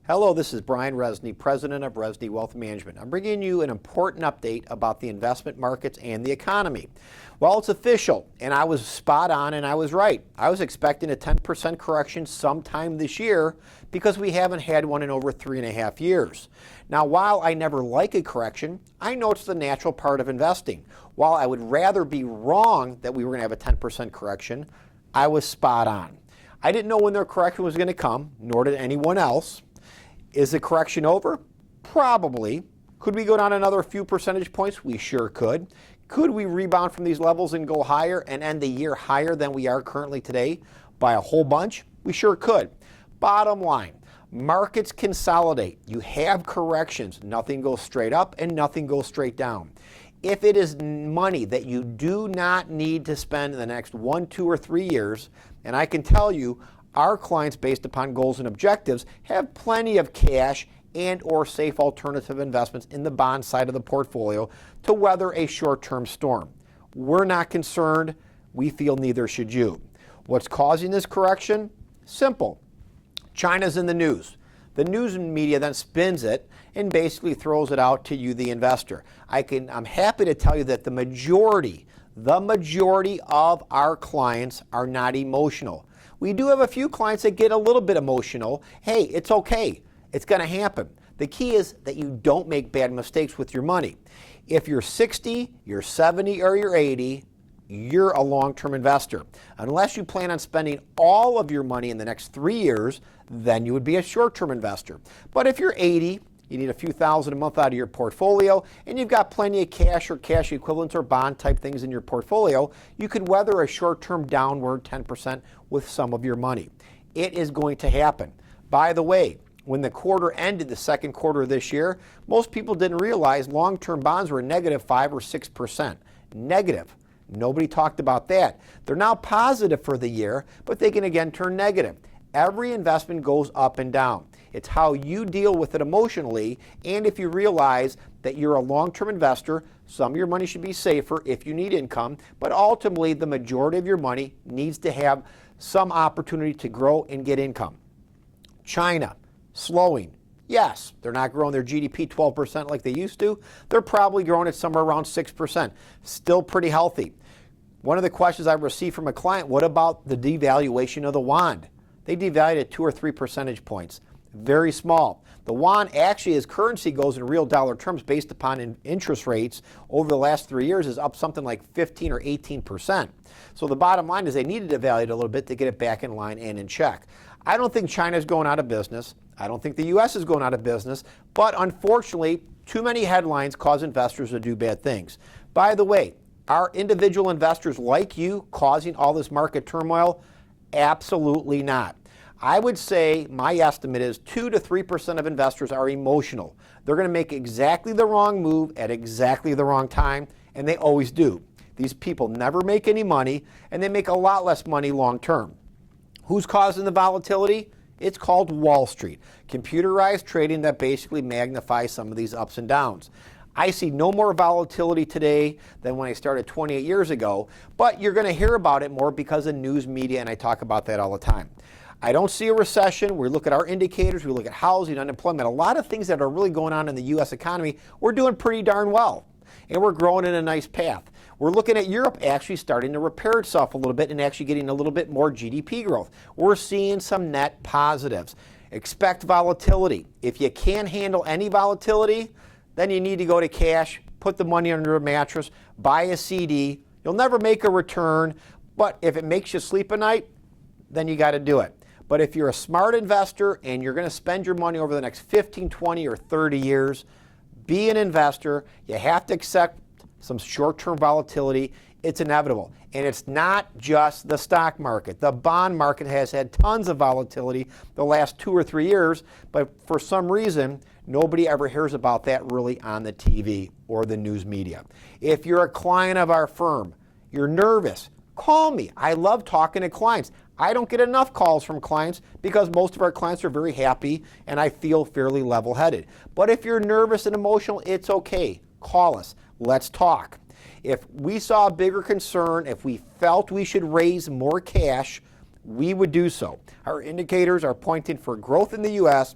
Hello, this is Brian Rezny, President of Rezny Wealth Management. I'm bringing you an important update about the investment markets and the economy. Well, it's official, and I was spot on and I was right. I was expecting a 10% correction sometime this year because we haven't had one in over 3.5 years. Now, while I never like a correction, I know it's the natural part of investing. While I would rather be wrong that we were going to have a 10% correction, I was spot on. I didn't know when their correction was going to come, nor did anyone else. Is the correction over? Probably. Could we go down another few percentage points? We sure could. Could we rebound from these levels and go higher and end the year higher than we are currently today by a whole bunch? We sure could. Bottom line, markets consolidate. You have corrections. Nothing goes straight up and nothing goes straight down. If it is money that you do not need to spend in the next 1, 2, or 3 years, and I can tell you, our clients, based upon goals and objectives, have plenty of cash and or safe alternative investments in the bond side of the portfolio to weather a short-term storm. We're not concerned. We feel neither should you. What's causing this correction? Simple. China's in the news. The news media then spins it and basically throws it out to you, the investor. I'm happy to tell you that the majority of our clients are not emotional. We do have a few clients that get a little bit emotional. Hey, it's okay. It's going to happen. The key is that you don't make bad mistakes with your money. If you're 60, you're 70, or you're 80, you're a long-term investor. Unless you plan on spending all of your money in the next 3 years, then you would be a short-term investor. But if you're 80, you need a few thousand a month out of your portfolio, and you've got plenty of cash or cash equivalents or bond type things in your portfolio, you could weather a short-term downward 10% with some of your money. It is going to happen. By the way, when the quarter ended, the second quarter of this year, most people didn't realize long-term bonds were negative 5 or 6%. Negative. Nobody talked about that. They're now positive for the year, but they can again turn negative. Every investment goes up and down. It's how you deal with it emotionally, and if you realize that you're a long-term investor, some of your money should be safer if you need income, but ultimately the majority of your money needs to have some opportunity to grow and get income. China, slowing. Yes, they're not growing their GDP 12% like they used to. They're probably growing at somewhere around 6%. Still pretty healthy. One of the questions I've received from a client, what about the devaluation of the yuan? They devalued at 2 or 3 percentage points. Very small. The yuan actually, as currency goes in real dollar terms based upon interest rates over the last 3 years, is up something like 15 or 18%. So the bottom line is they needed to devalue it a little bit to get it back in line and in check. I don't think China is going out of business. I don't think the U.S. is going out of business. But unfortunately, too many headlines cause investors to do bad things. By the way, are individual investors like you causing all this market turmoil? Absolutely not. I would say my estimate is 2 to 3% of investors are emotional. They're going to make exactly the wrong move at exactly the wrong time, and they always do. These people never make any money, and they make a lot less money long term. Who's causing the volatility? It's called Wall Street. Computerized trading that basically magnifies some of these ups and downs. I see no more volatility today than when I started 28 years ago, but you're going to hear about it more because of news media, and I talk about that all the time. I don't see a recession. We look at our indicators. We look at housing, unemployment, a lot of things that are really going on in the U.S. economy. We're doing pretty darn well, and we're growing in a nice path. We're looking at Europe actually starting to repair itself a little bit and actually getting a little bit more GDP growth. We're seeing some net positives. Expect volatility. If you can't handle any volatility, then you need to go to cash, put the money under a mattress, buy a CD. You'll never make a return, but if it makes you sleep at night, then you got to do it. But if you're a smart investor and you're going to spend your money over the next 15, 20, or 30 years, be an investor. You have to accept some short-term volatility. It's inevitable. And it's not just the stock market. The bond market has had tons of volatility the last 2 or 3 years, but for some reason, nobody ever hears about that really on the TV or the news media. If you're a client of our firm, you're nervous, call me. I love talking to clients. I don't get enough calls from clients because most of our clients are very happy and I feel fairly level-headed. But if you're nervous and emotional, it's okay. Call us. Let's talk. If we saw a bigger concern, if we felt we should raise more cash, we would do so. Our indicators are pointing for growth in the U.S.,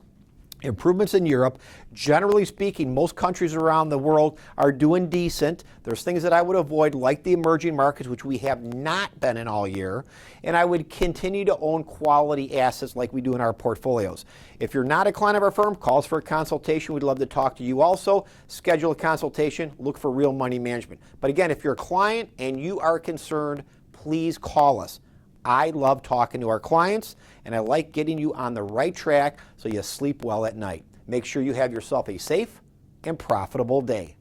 Improvements in Europe. Generally speaking, most countries around the world are doing decent. There's things that I would avoid, like the emerging markets, which we have not been in all year. And I would continue to own quality assets like we do in our portfolios. If you're not a client of our firm, call us for a consultation. We'd love to talk to you also. Schedule a consultation. Look for Real Money Management. But again, if you're a client and you are concerned, please call us. I love talking to our clients, and I like getting you on the right track so you sleep well at night. Make sure you have yourself a safe and profitable day.